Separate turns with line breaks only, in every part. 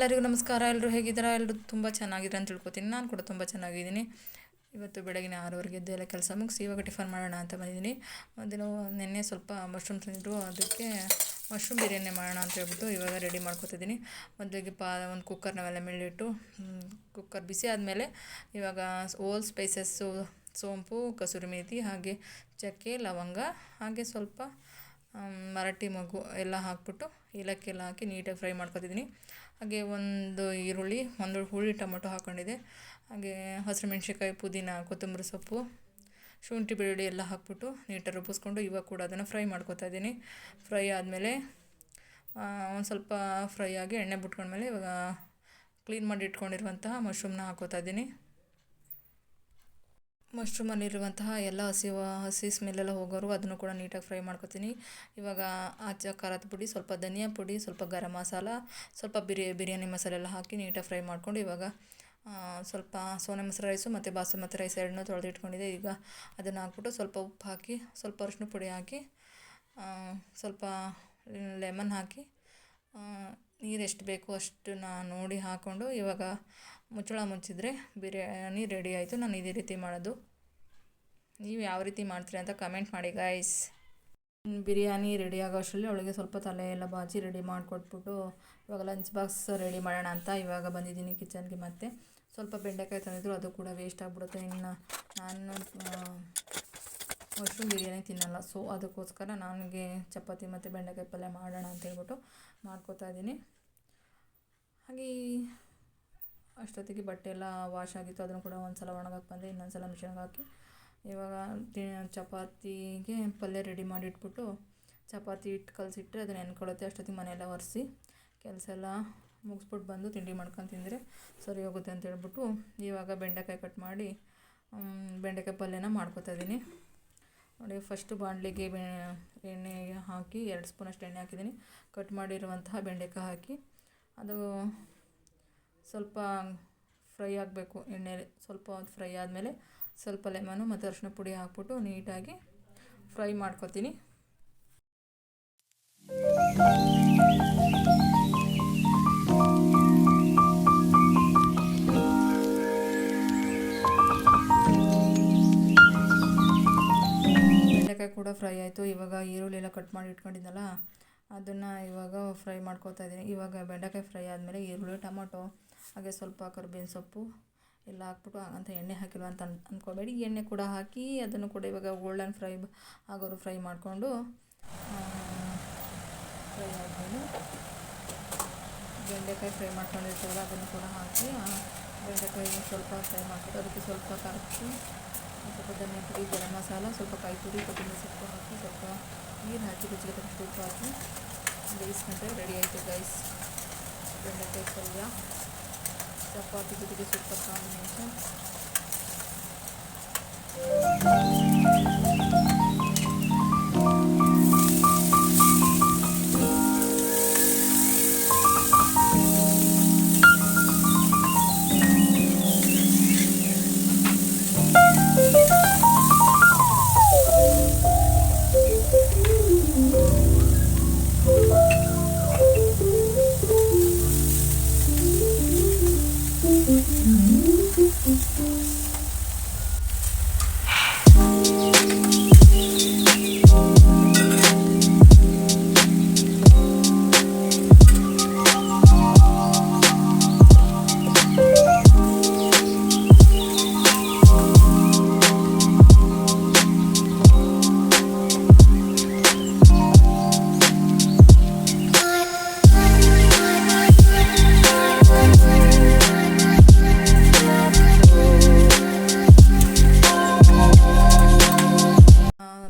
ಎಲ್ಲರಿಗೂ ನಮಸ್ಕಾರ. ಎಲ್ಲರೂ ಹೇಗಿದ್ದೀರಾ? ಎಲ್ಲರೂ ತುಂಬ ಚೆನ್ನಾಗಿದ್ದೀರಾ ಅಂತ ತಿಳ್ಕೊತೀನಿ. ನಾನು ಕೂಡ ತುಂಬ ಚೆನ್ನಾಗಿದ್ದೀನಿ. ಇವತ್ತು ಬೆಳಗಿನ 6:30 ಎದ್ದು ಎಲ್ಲ ಕೆಲಸ ಮುಗಿಸಿ ಇವಾಗ ಟಿಫನ್ ಮಾಡೋಣ ಅಂತ ಬಂದಿದ್ದೀನಿ. ನಿನ್ನೆ ಸ್ವಲ್ಪ ಮಶ್ರೂಮ್ ತಿಂದರು, ಅದಕ್ಕೆ ಮಶ್ರೂಮ್ ಬಿರಿಯಾನಿ ಮಾಡೋಣ ಅಂತ ಹೇಳ್ಬಿಟ್ಟು ಇವಾಗ ರೆಡಿ ಮಾಡ್ಕೊತಿದ್ದೀನಿ. ಮೊದಲಿಗೆ ಒಂದು ಕುಕ್ಕರ್ನವೆಲ್ಲ ಮೇಲಿಟ್ಟು ಕುಕ್ಕರ್ ಬಿಸಿ ಆದಮೇಲೆ ಇವಾಗ ಓಲ್ ಸ್ಪೈಸಸ್ಸು, ಸೋಂಪು, ಕಸೂರಿ ಮೇಥಿ, ಹಾಗೆ ಚಕ್ಕೆ, ಲವಂಗ, ಹಾಗೆ ಸ್ವಲ್ಪ ಮರಾಠಿ ಮೊಗ್ಗು ಎಲ್ಲ ಹಾಕ್ಬಿಟ್ಟು ಏಲಕ್ಕಿ ಎಲ್ಲ ಹಾಕಿ ನೀಟಾಗಿ ಫ್ರೈ ಮಾಡ್ಕೊತಿದ್ದೀನಿ. ಹಾಗೆ ಒಂದು ಈರುಳ್ಳಿ, ಒಂದು ಹುಳಿ ಟೊಮೊಟೊ ಹಾಕ್ಕೊಂಡಿದ್ದೆ. ಹಾಗೆ ಹಸಿರು ಮೆಣಸಿನ್ಕಾಯಿ, ಪುದೀನ, ಕೊತ್ತಂಬರಿ ಸೊಪ್ಪು, ಶುಂಠಿ ಬೆಳ್ಳುಳ್ಳಿ ಎಲ್ಲ ಹಾಕ್ಬಿಟ್ಟು ನೀಟಾಗಿ ರುಬ್ಬಿಸ್ಕೊಂಡು ಇವಾಗ ಕೂಡ ಅದನ್ನು ಫ್ರೈ ಮಾಡ್ಕೊತಾ ಇದ್ದೀನಿ. ಫ್ರೈ ಆದಮೇಲೆ ಒಂದು ಸ್ವಲ್ಪ ಫ್ರೈ ಆಗಿ ಎಣ್ಣೆ ಬಿಟ್ಕೊಂಡ್ಮೇಲೆ ಇವಾಗ ಕ್ಲೀನ್ ಮಾಡಿ ಇಟ್ಕೊಂಡಿರುವಂತಹ ಮಶ್ರೂಮ್ನ ಹಾಕ್ಕೋತಾ ಇದ್ದೀನಿ. ಮಶ್ರೂಮಲ್ಲಿರುವಂತಹ ಎಲ್ಲ ಹಸಿ ಸ್ಮೆಲ್ಲೆಲ್ಲ ಹೋಗೋರು ಅದನ್ನು ಕೂಡ ನೀಟಾಗಿ ಫ್ರೈ ಮಾಡ್ಕೊತೀನಿ. ಇವಾಗ ಖಾರದ ಪುಡಿ, ಸ್ವಲ್ಪ ಧನಿಯಾ ಪುಡಿ, ಸ್ವಲ್ಪ ಗರಂ ಮಸಾಲ, ಸ್ವಲ್ಪ ಬಿರಿಯಾನಿ ಮಸಾಲೆ ಎಲ್ಲ ಹಾಕಿ ನೀಟಾಗಿ ಫ್ರೈ ಮಾಡ್ಕೊಂಡು ಇವಾಗ ಸ್ವಲ್ಪ ಸೋನಾ ಮಸೂರಿ ರೈಸು ಮತ್ತು ಬಾಸುಮತಿ ರೈಸ್ ಎರಡನ್ನೂ ತೊಳೆದಿಟ್ಕೊಂಡಿದ್ದೆ. ಈಗ ಅದನ್ನು ಹಾಕ್ಬಿಟ್ಟು ಸ್ವಲ್ಪ ಉಪ್ಪು ಹಾಕಿ, ಸ್ವಲ್ಪ ಅರಿಶಿನ ಪುಡಿ ಹಾಕಿ, ಸ್ವಲ್ಪ ಲೆಮನ್ ಹಾಕಿ, ನೀರು ಎಷ್ಟು ಬೇಕು ಅಷ್ಟನ್ನ ನೋಡಿ ಹಾಕ್ಕೊಂಡು ಇವಾಗ ಮುಚ್ಚಳ ಮುಚ್ಚಿದ್ರೆ ಬಿರಿಯಾನಿ ರೆಡಿ ಆಯಿತು. ನಾನು ಇದೇ ರೀತಿ ಮಾಡೋದು. ನೀವು ಯಾವ ರೀತಿ ಮಾಡ್ತೀರಿ ಅಂತ ಕಮೆಂಟ್ ಮಾಡಿ ಗೈಸ್. ಬಿರಿಯಾನಿ ರೆಡಿ ಆಗೋ ಅಷ್ಟರಲ್ಲಿ ಅವಳಿಗೆ ಸ್ವಲ್ಪ ತಲೆ ಎಲ್ಲ ಬಾಚಿ ರೆಡಿ ಮಾಡಿಕೊಟ್ಬಿಟ್ಟು ಇವಾಗ ಲಂಚ್ ಬಾಕ್ಸ್ ರೆಡಿ ಮಾಡೋಣ ಅಂತ ಇವಾಗ ಬಂದಿದ್ದೀನಿ ಕಿಚನ್ಗೆ. ಮತ್ತು ಸ್ವಲ್ಪ ಬೆಂಡೆಕಾಯಿ ತಂದಿದ್ರು, ಅದು ಕೂಡ ವೇಸ್ಟ್ ಆಗಿಬಿಡುತ್ತೆ. ಇನ್ನು ನಾನು ಮಶ್ರೂಮ್ ಬಿರಿಯಾನಿ ತಿನ್ನಲ್ಲ, ಸೊ ಅದಕ್ಕೋಸ್ಕರ ನನಗೆ ಚಪಾತಿ ಮತ್ತು ಬೆಂಡೆಕಾಯಿ ಪಲ್ಯ ಮಾಡೋಣ ಅಂತ ಹೇಳ್ಬಿಟ್ಟು ಮಾಡ್ಕೋತಾ ಇದ್ದೀನಿ. ಹಾಗೆ ಅಷ್ಟೊತ್ತಿಗೆ ಬಟ್ಟೆ ಎಲ್ಲ ವಾಶ್ ಆಗಿತ್ತು, ಅದನ್ನು ಕೂಡ ಒಂದು ಸಲ ಒಣಗಕ್ಕೆ ಬಂದೆ, ಇನ್ನೊಂದು ಸಲ ಮಿಷನ್ಗೆ ಹಾಕಿ ಇವಾಗ ಚಪಾತಿಗೆ ಪಲ್ಯ ರೆಡಿ ಮಾಡಿ ಇಟ್ಬಿಟ್ಟು ಚಪಾತಿ ಹಿಟ್ಟು ಕಲಸಿಟ್ರೆ ಅದನ್ನು ನೆನ್ಕೊಳ್ಳುತ್ತೆ. ಅಷ್ಟೊತ್ತಿಗೆ ಮನೆಯೆಲ್ಲ ಒರೆಸಿ ಕೆಲಸ ಎಲ್ಲ ಮುಗಿಸ್ಬಿಟ್ಟು ಬಂದು ತಿಂಡಿ ಮಾಡ್ಕೊಂಡು ತಿಂದರೆ ಸರಿ ಹೋಗುತ್ತೆ ಅಂತ ಹೇಳ್ಬಿಟ್ಟು ಇವಾಗ ಬೆಂಡೆಕಾಯಿ ಕಟ್ ಮಾಡಿ ಬೆಂಡೆಕಾಯಿ ಪಲ್ಯನ ಮಾಡ್ಕೊತಾ ಇದ್ದೀನಿ. ನೋಡಿ, ಫಸ್ಟು ಬಾಣಲಿಗೆ ಎಣ್ಣೆ ಹಾಕಿ 2 ಸ್ಪೂನಷ್ಟು ಎಣ್ಣೆ ಹಾಕಿದ್ದೀನಿ. ಕಟ್ ಮಾಡಿರುವಂತಹ ಬೆಂಡೆಕಾಯಿ ಹಾಕಿ ಅದು ಸ್ವಲ್ಪ ಫ್ರೈ ಆಗಬೇಕು ಎಣ್ಣೆಲಿ. ಸ್ವಲ್ಪ ಹೊತ್ತು ಫ್ರೈ ಆದಮೇಲೆ ಸ್ವಲ್ಪ ಲೆಮನು ಮತ್ತು ಅರಿಶಿನ ಪುಡಿ ಹಾಕ್ಬಿಟ್ಟು ನೀಟಾಗಿ ಫ್ರೈ ಮಾಡ್ಕೊತೀನಿ. ಬೆಂಡೆಕಾಯಿ ಕೂಡ ಫ್ರೈ ಆಯಿತು. ಇವಾಗ ಈರುಳ್ಳಿ ಎಲ್ಲ ಕಟ್ ಮಾಡಿ ಇಟ್ಕೊಂಡಿದ್ದಲ್ಲ ಅದನ್ನು ಇವಾಗ ಫ್ರೈ ಮಾಡ್ಕೊತಾ ಇದ್ದೀನಿ. ಇವಾಗ ಬೆಂಡೆಕಾಯಿ ಫ್ರೈ ಆದಮೇಲೆ ಈರುಳ್ಳಿ, ಟೊಮೊಟೊ, ಹಾಗೆ ಸ್ವಲ್ಪ ಕರಿಬೇವಿನ ಸೊಪ್ಪು ಎಲ್ಲ ಹಾಕ್ಬಿಟ್ಟು ಅಂತ ಎಣ್ಣೆ ಹಾಕಿಲ್ವ ಅಂತ ಅಂದ್ಕೋಬೇಡಿ, ಎಣ್ಣೆ ಕೂಡ ಹಾಕಿ ಅದನ್ನು ಕೂಡ ಇವಾಗ ಗೋಲ್ಡನ್ ಫ್ರೈ ಆಗೋರು ಫ್ರೈ ಮಾಡಿಕೊಂಡು ಫ್ರೈ ಆದಮೇಲೆ ಬೆಂಡೆಕಾಯಿ ಫ್ರೈ ಮಾಡ್ಕೊಂಡಿರ್ತೀವಲ್ಲ ಅದನ್ನು ಕೂಡ ಹಾಕಿ ಬೆಂಡೆಕಾಯಿ ಸ್ವಲ್ಪ ಫ್ರೈ ಮಾಡ್ಬಿಟ್ಟು ಅದಕ್ಕೆ ಸ್ವಲ್ಪ ಖಾರದ ಪುಡಿ, ಸ್ವಲ್ಪ ಧನಿಯಾ ಪುಡಿ, ಗರಂ ಮಸಾಲ, ಸ್ವಲ್ಪ ಕಾಯಿ ತುರಿ, ಕೊತ್ತಂಬರಿ ಸೊಪ್ಪು ಹಾಕಿ ಸ್ವಲ್ಪ ನೀರು ಹಾಕಿ ರುಚಿಗೆ ತಕ್ಕಷ್ಟು ಉಪ್ಪು ಹಾಕಿ ಬೇಯಿಸ್ಕೊಂಡ್ರೆ ರೆಡಿ ಆಯಿತು ಗೈಸ್ ಬೆಂಡೆಕಾಯಿ ಪಲ್ಯ. ಚಪಾತಿ ಜೊತೆಗೆ ಸೂಪರ್ ಕಾಂಬಿನೇಷನ್.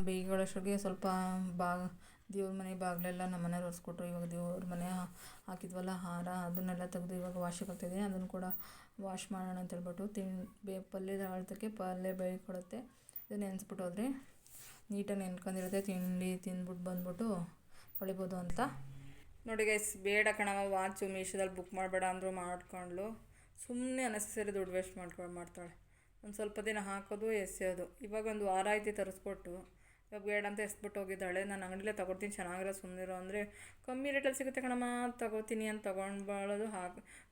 ಬೇಯಿಗಳಷ್ಟಿಗೆ ಸ್ವಲ್ಪ ದೇವ್ರ ಮನೆ ಬಾಗಿಲೆಲ್ಲ ನಮ್ಮ ಮನೆಯವ್ರು ಒರೆಸ್ಕೊಟ್ರು. ಇವಾಗ ದೇವ್ರ ಮನೆ ಹಾಕಿದ್ವಲ್ಲ ಹಾರ, ಅದನ್ನೆಲ್ಲ ತೆಗೆದು ಇವಾಗ ವಾಶಿಗೆ ಹಾಕ್ತಿದ್ದೀನಿ. ಅದನ್ನು ಕೂಡ ವಾಶ್ ಮಾಡೋಣ ಅಂತ ಹೇಳ್ಬಿಟ್ಟು ಪಲ್ಯದ ಅಳತೆಗೆ ಪಲ್ಯ ಬೇಯ್ಕೊಡುತ್ತೆ. ಇದು ನೆನೆಸ್ಬಿಟ್ಟು ಹೋದರೆ ನೀಟಾಗಿ ನೆನ್ಕೊಂಡಿರುತ್ತೆ. ತಿಂಡಿ ತಿಂದ್ಬಿಟ್ಟು ಬಂದ್ಬಿಟ್ಟು ತೊಳಿಬೋದು ಅಂತ. ನೋಡಿ ಗೈಸ್, ಬೇಡ ಕಣವ ವಾಚು ಮೀಶೋದಲ್ಲಿ ಬುಕ್ ಮಾಡಬೇಡ ಅಂದರು ಮಾಡ್ಕೊಂಡ್ಲು. ಸುಮ್ಮನೆ ಅನ್ನೆಸರಿ ದುಡ್ಡು ವೇಸ್ಟ್ ಮಾಡ್ತಾಳೆ. ಒಂದು ಸ್ವಲ್ಪ ದಿನ ಹಾಕೋದು ಎಸೆಯೋದು. ಇವಾಗ ಒಂದು ವಾರ ಆಯ್ತು ತರಿಸ್ಕೊಟ್ಟು, ಇವಾಗ ಬೇಡ ಅಂತ ಎಸ್ಬಿಟ್ಟು ಹೋಗಿದ್ದಾಳೆ. ನಾನು ಅಂಗಡಿಲೇ ತೊಗೊಳ್ತೀನಿ, ಚೆನ್ನಾಗಿರೋ ಸುಮ್ಮನಿರೋ ಅಂದರೆ ಕಮ್ಮಿ ರೇಟಲ್ಲಿ ಸಿಗುತ್ತೆ ಕಣಮ್ಮ ತೊಗೋತೀನಿ ಅಂತ ತೊಗೊಂಡ್ಬಾಳೋದು,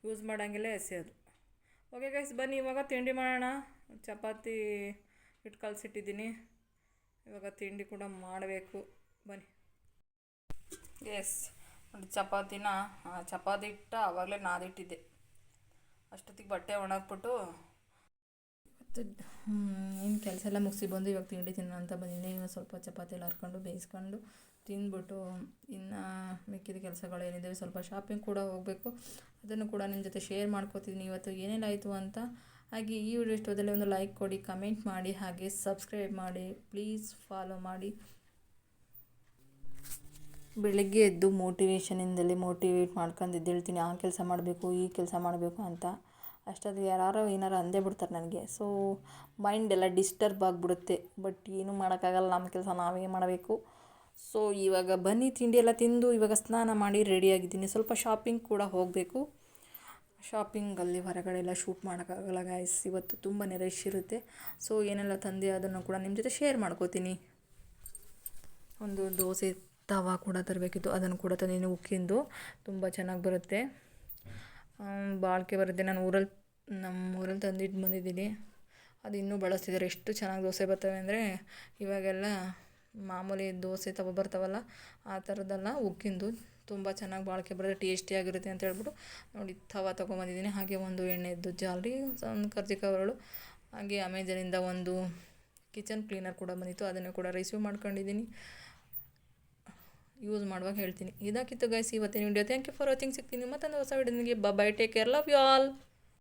ಯೂಸ್ ಮಾಡೋಂಗಿಲ್ಲ ಎಸೆಯೋದು. ಓಕೆ ಗೈಸ್, ಬನ್ನಿ ಇವಾಗ ತಿಂಡಿ ಮಾಡೋಣ. ಚಪಾತಿ ಹಿಟ್ಟು ಕಲಸಿಟ್ಟಿದ್ದೀನಿ, ಇವಾಗ ತಿಂಡಿ ಕೂಡ ಮಾಡಬೇಕು. ಬನ್ನಿ. ಎಸ್, ಚಪಾತಿ ಹಿಟ್ಟು ಆವಾಗಲೇ ನಾದಿಟ್ಟಿದ್ದೆ. ಅಷ್ಟೊತ್ತಿಗೆ ಬಟ್ಟೆ ಒಣಗಿಬಿಟ್ಟು ಏನು ಕೆಲಸ ಎಲ್ಲ ಮುಗಿಸಿ ಬಂದು ಇವಾಗ ತಿಂಡಿ ತಿನ್ನೋ ಅಂತ ಬಂದಿದ್ದೀನಿ. ಸ್ವಲ್ಪ ಚಪಾತಿ ಎಲ್ಲ ಹರ್ಕೊಂಡು ಬೇಯಿಸ್ಕೊಂಡು ತಿಂದ್ಬಿಟ್ಟು ಇನ್ನು ಮಿಕ್ಕಿದ ಕೆಲಸಗಳು ಏನಿದ್ದಾವೆ, ಸ್ವಲ್ಪ ಶಾಪಿಂಗ್ ಕೂಡ ಹೋಗಬೇಕು, ಅದನ್ನು ಕೂಡ ನಿಮ್ಮ ಜೊತೆ ಶೇರ್ ಮಾಡ್ಕೋತಿದ್ದೀನಿ ಇವತ್ತು ಏನೇನಾಯಿತು ಅಂತ. ಹಾಗೆ ಈ ವಿಡಿಯೋ ಇಷ್ಟದಲ್ಲಿ ಒಂದು ಲೈಕ್ ಕೊಡಿ, ಕಮೆಂಟ್ ಮಾಡಿ, ಹಾಗೆ ಸಬ್ಸ್ಕ್ರೈಬ್ ಮಾಡಿ, ಪ್ಲೀಸ್ ಫಾಲೋ ಮಾಡಿ. ಬೆಳಗ್ಗೆ ಎದ್ದು ಮೋಟಿವೇಟ್ ಮಾಡ್ಕೊಂಡು ಎದ್ದೇಳ್ತೀನಿ, ಆ ಕೆಲಸ ಮಾಡಬೇಕು ಈ ಕೆಲಸ ಮಾಡಬೇಕು ಅಂತ. ಅಷ್ಟೊತ್ತಿಗೆ ಯಾರು ಏನಾರು ಅಂದೇ ಬಿಡ್ತಾರೆ ನನಗೆ. ಸೊ ಮೈಂಡ್ ಎಲ್ಲ ಡಿಸ್ಟರ್ಬ್ ಆಗಿಬಿಡುತ್ತೆ. ಬಟ್ ಏನೂ ಮಾಡೋಕ್ಕಾಗಲ್ಲ, ನಮ್ಮ ಕೆಲಸ ನಾವೇ ಮಾಡಬೇಕು. ಸೊ ಇವಾಗ ಬನ್ನಿ ತಿಂಡಿ ಎಲ್ಲ ತಿಂದು ಇವಾಗ ಸ್ನಾನ ಮಾಡಿ ರೆಡಿಯಾಗಿದ್ದೀನಿ. ಸ್ವಲ್ಪ ಶಾಪಿಂಗ್ ಕೂಡ ಹೋಗಬೇಕು. ಶಾಪಿಂಗಲ್ಲಿ ಹೊರಗಡೆ ಎಲ್ಲ ಶೂಟ್ ಮಾಡೋಕ್ಕಾಗಲ್ಲ ಗಾಯ್ಸ್, ಇವತ್ತು ತುಂಬಾ ರಶ್ ಇರುತ್ತೆ. ಸೊ ಏನೆಲ್ಲ ತಂದೆ ಅದನ್ನು ಕೂಡ ನಿಮ್ಮ ಜೊತೆ ಶೇರ್ ಮಾಡ್ಕೋತೀನಿ. ಒಂದು ದೋಸೆ ತವಾ ಕೂಡ ತರಬೇಕಿತ್ತು, ಅದನ್ನು ಕೂಡ ತಂದಿದ್ದೀನಿ. ಉಕ್ಕಿಂದು ತುಂಬ ಚೆನ್ನಾಗಿ ಬರುತ್ತೆ, ಬಾಳಿಕೆ ಬರುತ್ತೆ. ನಾನು ನಮ್ಮೂರಲ್ಲಿ ತಂದಿಟ್ಟು ಬಂದಿದ್ದೀನಿ, ಅದು ಇನ್ನೂ ಬಳಸ್ತಿದ್ದಾರೆ. ಎಷ್ಟು ಚೆನ್ನಾಗಿ ದೋಸೆ ಬರ್ತವೆ ಅಂದರೆ, ಇವಾಗೆಲ್ಲ ಮಾಮೂಲಿ ದೋಸೆ ತವ ಬರ್ತಾವಲ್ಲ ಆ ಥರದ್ದೆಲ್ಲ ಉಕ್ಕಿಂದು ತುಂಬ ಚೆನ್ನಾಗಿ ಬಾಳಿಕೆ ಬರುತ್ತೆ, ಟೇಸ್ಟಿಯಾಗಿರುತ್ತೆ ಅಂತ ಹೇಳ್ಬಿಟ್ಟು ನೋಡಿ ತವ ತೊಗೊಂಬಂದಿದ್ದೀನಿ. ಹಾಗೆ ಒಂದು ಎಣ್ಣೆದ್ದು ಜಾಲರಿ, ಒಂದು ಕರ್ಜಿಕಾಯಿ, ಹಾಗೆ ಅಮೆಜಾನಿಂದ ಒಂದು ಕಿಚನ್ ಕ್ಲೀನರ್ ಕೂಡ ಬಂದಿತ್ತು, ಅದನ್ನು ಕೂಡ ರಿಸೀವ್ ಮಾಡ್ಕೊಂಡಿದ್ದೀನಿ. ಯೂಸ್ ಮಾಡುವಾಗ ಹೇಳ್ತೀನಿ. ಇದಾಕಿತ್ತು ಗೈಸ್ ಇವತ್ತಿನ video. Thank you for watching. ಸಿಗ್ತೀನಿ ಮತ್ತೊಂದು ಹೊಸ ವಿಡಿಯೋ. ನಿಮಗೆ bye, take care, love you all.